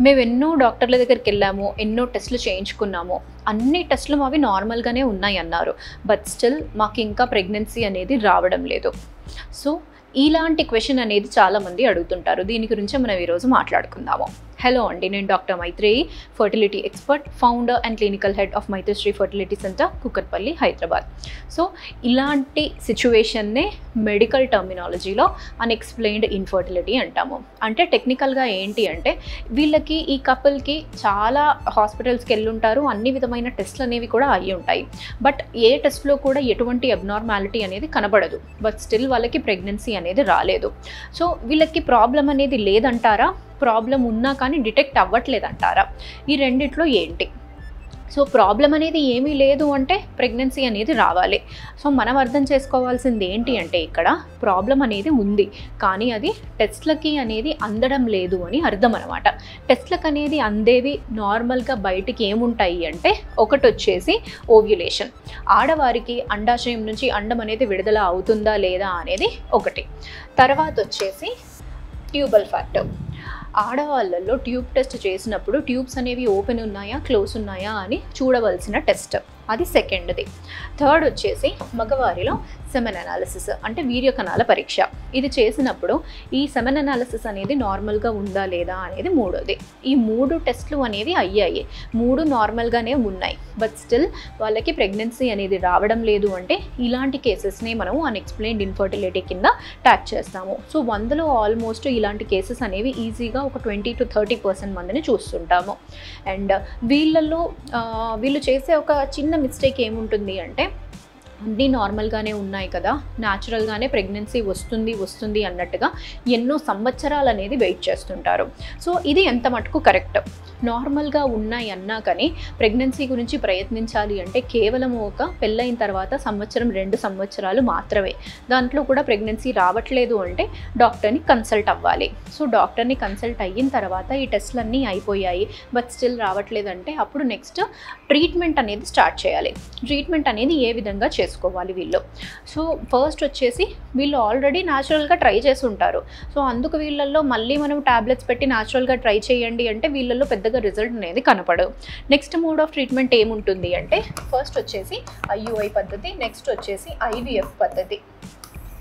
మేము ఎన్నో డాక్టర్ల దగ్గరికి వెళ్ళాము, ఎన్నో టెస్టులు చేయించుకున్నాము, అన్ని టెస్టులు మావి నార్మల్గానే ఉన్నాయి అన్నారు. బట్ స్టిల్ మాకు ఇంకా ప్రెగ్నెన్సీ అనేది రావడం లేదు. సో ఇలాంటి క్వశ్చన్ అనేది చాలామంది అడుగుతుంటారు. దీని గురించి మనం ఈరోజు మాట్లాడుకుందాము. హలో అండి, నేను doctor Maitreyi, fertility expert, founder and clinical head of Maitrisri fertility centre, Kukatpally, Hyderabad. So ఇలాంటి సిచ్యువేషన్నే మెడికల్ టర్మినాలజీలో అన్ఎక్స్ప్లెయిన్డ్ ఇన్ఫర్టిలిటీ అంటాము. అంటే టెక్నికల్గా ఏంటి అంటే వీళ్ళకి, ఈ కపుల్కి చాలా హాస్పిటల్స్కి వెళ్ళుంటారు, అన్ని విధమైన టెస్ట్లు అనేవి కూడా అయ్యి ఉంటాయి. బట్ ఏ టెస్ట్లో కూడా ఎటువంటి అబ్నార్మాలిటీ అనేది కనబడదు. బట్ స్టిల్ వాళ్ళకి ప్రెగ్నెన్సీ అనేది రాలేదు. సో వీళ్ళకి ప్రాబ్లం అనేది లేదంటారా, ప్రాబ్లం ఉన్నా కానీ డిటెక్ట్ అవ్వట్లేదంటారా? ఈ రెండిట్లో ఏంటి? సో ప్రాబ్లం అనేది ఏమీ లేదు అంటే ప్రెగ్నెన్సీ అనేది రావాలి. సో మనం అర్థం చేసుకోవాల్సింది ఏంటి అంటే ఇక్కడ ప్రాబ్లం అనేది ఉంది, కానీ అది టెస్ట్లకి అనేది అందడం లేదు అని అర్థం అనమాట. టెస్ట్లకు అనేది అందేవి నార్మల్గా బయటికి ఏముంటాయి అంటే, ఒకటి వచ్చేసి ఓవ్యులేషన్, ఆడవారికి అండాశయం నుంచి అండం అనేది విడుదల అవుతుందా లేదా అనేది ఒకటి. తర్వాత వచ్చేసి ట్యూబల్ ఫ్యాక్టర్, ఆడవాళ్ళల్లో ట్యూబ్ టెస్ట్ చేసినప్పుడు ట్యూబ్స్ అనేవి ఓపెన్ ఉన్నాయా, క్లోజ్ ఉన్నాయా అని చూడవలసిన టెస్ట్, అది సెకండ్ది. థర్డ్ వచ్చేసి మగవారిలో సెమెన్ అనాలిసిస్, అంటే వీర్యకణాల పరీక్ష. ఇది చేసినప్పుడు ఈ సెమెన్ అనాలిసిస్ అనేది నార్మల్గా ఉందా లేదా అనేది మూడోది. ఈ 3 టెస్ట్లు అనేవి అయ్యాయి, 3 నార్మల్గానే ఉన్నాయి. బట్ స్టిల్ వాళ్ళకి ప్రెగ్నెన్సీ అనేది రావడం లేదు అంటే ఇలాంటి కేసెస్ని మనము అన్ఎక్స్ప్లెయిన్డ్ ఇన్ఫర్టిలిటీ కింద ట్యాగ్ చేస్తాము. సో 100లో ఆల్మోస్ట్ ఇలాంటి కేసెస్ అనేవి ఈజీగా ఒక 20 to 30% మందిని చూస్తుంటాము. అండ్ వీళ్ళు చేసే ఒక చిన్న మిస్టేక్ ఏముంటుంది అంటే, అన్నీ నార్మల్గానే ఉన్నాయి కదా, న్యాచురల్గానే ప్రెగ్నెన్సీ వస్తుంది అన్నట్టుగా ఎన్నో సంవత్సరాలు అనేది వెయిట్ చేస్తుంటారు. సో ఇది ఎంత మటుకు కరెక్ట్? నార్మల్గా ఉన్నాయి అన్నా కానీ ప్రెగ్నెన్సీ గురించి ప్రయత్నించాలి అంటే కేవలం ఒక పెళ్ళైన తర్వాత 1-2 సంవత్సరాలు మాత్రమే. దాంట్లో కూడా ప్రెగ్నెన్సీ రావట్లేదు అంటే డాక్టర్ని కన్సల్ట్ అవ్వాలి. సో డాక్టర్ని కన్సల్ట్ అయిన తర్వాత ఈ టెస్ట్లన్నీ అయిపోయాయి, బట్ స్టిల్ రావట్లేదంటే అప్పుడు నెక్స్ట్ ట్రీట్మెంట్ అనేది స్టార్ట్ చేయాలి. ట్రీట్మెంట్ అనేది ఏ విధంగా చేసుకోవాలి వీళ్ళు? సో ఫస్ట్ వచ్చేసి వీళ్ళు ఆల్రెడీ న్యాచురల్గా ట్రై చేసి ఉంటారు. సో అందుకు వీళ్ళల్లో మళ్ళీ మనం టాబ్లెట్స్ పెట్టి న్యాచురల్గా ట్రై చేయండి అంటే వీళ్ళల్లో పెద్దగా రిజల్ట్ అనేది కనపడదు. నెక్స్ట్ మోడ్ ఆఫ్ ట్రీట్మెంట్ ఏముంటుంది అంటే, ఫస్ట్ వచ్చేసి ఐయుఐ పద్ధతి, నెక్స్ట్ వచ్చేసి ఐవీఎఫ్ పద్ధతి.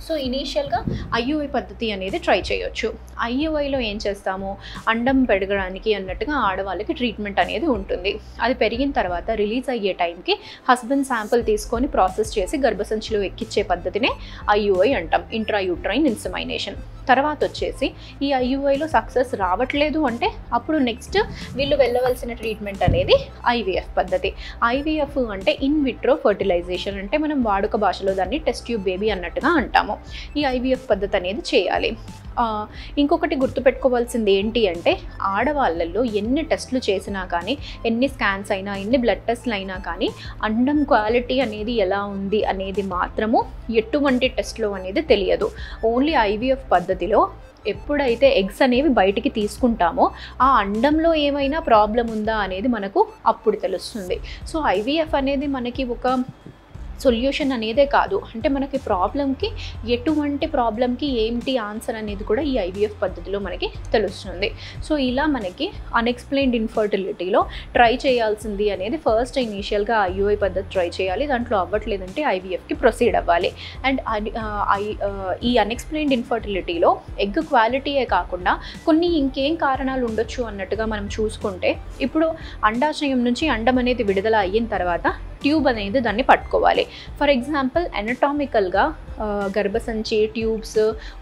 సో ఇనీషియల్గా ఐయుఐ పద్ధతి అనేది ట్రై చేయొచ్చు. ఐయుఐలో ఏం చేస్తాము, అండం పెరగడానికి అన్నట్టుగా ఆడవాళ్ళకి ట్రీట్మెంట్ అనేది ఉంటుంది. అది పెరిగిన తర్వాత రిలీజ్ అయ్యే టైంకి హస్బెండ్ శాంపుల్ తీసుకొని ప్రాసెస్ చేసి గర్భసంచిలో ఎక్కించే పద్ధతినే ఐయుఐ అంటాం, ఇంట్రాయూట్రైన్ ఇన్సెమైనేషన్. తర్వాత వచ్చేసి ఈ ఐయుఐలో సక్సెస్ రావట్లేదు అంటే అప్పుడు నెక్స్ట్ వీళ్ళు వెళ్ళవలసిన ట్రీట్మెంట్ అనేది ఐవీఎఫ్ పద్ధతి. ఐవీఎఫ్ అంటే ఇన్ విట్రో ఫర్టిలైజేషన్, అంటే మనం వాడుక భాషలో దాన్ని టెస్ట్ ట్యూబ్ బేబీ అన్నట్టుగా అంటాము. ఈ ఐవీఎఫ్ పద్ధతి అనేది చేయాలి. ఇంకొకటి గుర్తుపెట్టుకోవాల్సింది ఏంటి అంటే, ఆడవాళ్ళల్లో ఎన్ని టెస్టులు చేసినా కానీ, ఎన్ని స్కాన్స్ అయినా, ఎన్ని బ్లడ్ టెస్ట్లు అయినా కానీ అండం క్వాలిటీ అనేది ఎలా ఉంది అనేది మాత్రము ఎటువంటి టెస్ట్లో అనేది తెలియదు. ఓన్లీ ఐవీఎఫ్ పద్ధతిలో ఎప్పుడైతే ఎగ్స్ అనేవి బయటికి తీసుకుంటామో ఆ అండంలో ఏమైనా ప్రాబ్లం ఉందా అనేది మనకు అప్పుడు తెలుస్తుంది. సో ఐవీఎఫ్ అనేది మనకి ఒక సొల్యూషన్ అనేదే కాదు, అంటే మనకి ప్రాబ్లంకి ఎటువంటి ప్రాబ్లంకి ఏంటి ఆన్సర్ అనేది కూడా ఈ ఐవీఎఫ్ పద్ధతిలో మనకి తెలుస్తుంది. సో ఇలా మనకి అన్ఎక్స్ప్లెయిన్డ్ ఇన్ఫర్టిలిటీలో ట్రై చేయాల్సింది అనేది ఫస్ట్ ఇనీషియల్గా ఐయుఐ పద్ధతి ట్రై చేయాలి. దాంట్లో అవ్వట్లేదంటే ఐవీఎఫ్కి ప్రొసీడ్ అవ్వాలి. అండ్ ఈ అన్ఎక్స్ప్లెయిన్డ్ ఇన్ఫర్టిలిటీలో ఎగ్ క్వాలిటీయే కాకుండా కొన్ని ఇంకేం కారణాలు ఉండొచ్చు అన్నట్టుగా మనం చూసుకుంటే, ఇప్పుడు అండాశయం నుంచి అండం అనేది విడుదల అయిన తర్వాత ట్యూబ్ అనేది దాన్ని పట్టుకోవాలి. ఫర్ ఎగ్జాంపుల్ ఎనటామికల్గా గర్భసంచి, ట్యూబ్స్,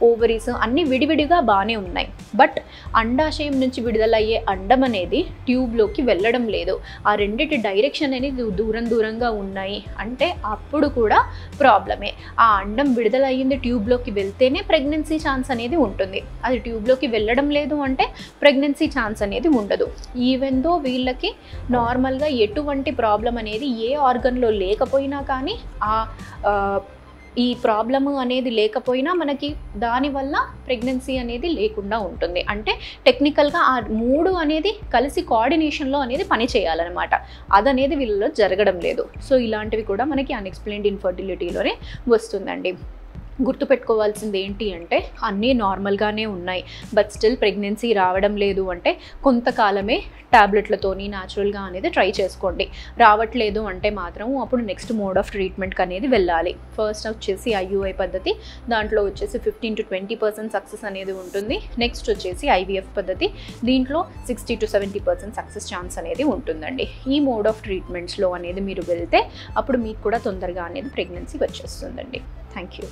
ఓవరీస్ అన్నీ విడివిడిగా బాగానే ఉన్నాయి. బట్ అండాశయం నుంచి విడుదలయ్యే అండం అనేది ట్యూబ్లోకి వెళ్ళడం లేదు. ఆ రెండిటి డైరెక్షన్ అనేది దూరంగా ఉన్నాయి అంటే అప్పుడు కూడా ప్రాబ్లమే. ఆ అండం విడుదలయ్యింది ట్యూబ్లోకి వెళ్తేనే ప్రెగ్నెన్సీ ఛాన్స్ అనేది ఉంటుంది. అది ట్యూబ్లోకి వెళ్ళడం లేదు అంటే ప్రెగ్నెన్సీ ఛాన్స్ అనేది ఉండదు. ఈవెన్ దో వీళ్ళకి నార్మల్గా ఎటువంటి ప్రాబ్లం అనేది ఏ ఆర్గన్లో లేకపోయినా కానీ ఈ ప్రాబ్లము అనేది లేకపోయినా మనకి దానివల్ల ప్రెగ్నెన్సీ అనేది లేకుండా ఉంటుంది. అంటే టెక్నికల్గా ఆ 3 అనేది కలిసి కోఆర్డినేషన్లో అనేది పని చేయాలన్నమాట. అదనేది వీళ్ళలో జరగడం లేదు. సో ఇలాంటివి కూడా మనకి అన్ఎక్స్ప్లెయిన్డ్ ఇన్ఫర్టిలిటీలోనే వస్తుందండి. గుర్తుపెట్టుకోవాల్సింది ఏంటి అంటే అన్నీ నార్మల్గానే ఉన్నాయి, బట్ స్టిల్ ప్రెగ్నెన్సీ రావడం లేదు అంటే కొంతకాలమే ట్యాబ్లెట్లతోని న్యాచురల్గా అనేది ట్రై చేసుకోండి. రావట్లేదు అంటే మాత్రం అప్పుడు నెక్స్ట్ మోడ్ ఆఫ్ ట్రీట్మెంట్కి అనేది వెళ్ళాలి. ఫస్ట్ వచ్చేసి ఐయుఐ పద్ధతి, దాంట్లో వచ్చేసి 15 to 20% సక్సెస్ అనేది ఉంటుంది. నెక్స్ట్ వచ్చేసి ఐవీఎఫ్ పద్ధతి, దీంట్లో 60 to 70% సక్సెస్ ఛాన్స్ అనేది ఉంటుందండి. ఈ మోడ్ ఆఫ్ ట్రీట్మెంట్స్లో అనేది మీరు వెళ్తే అప్పుడు మీకు కూడా తొందరగా అనేది ప్రెగ్నెన్సీ వచ్చేస్తుందండి. Thank you.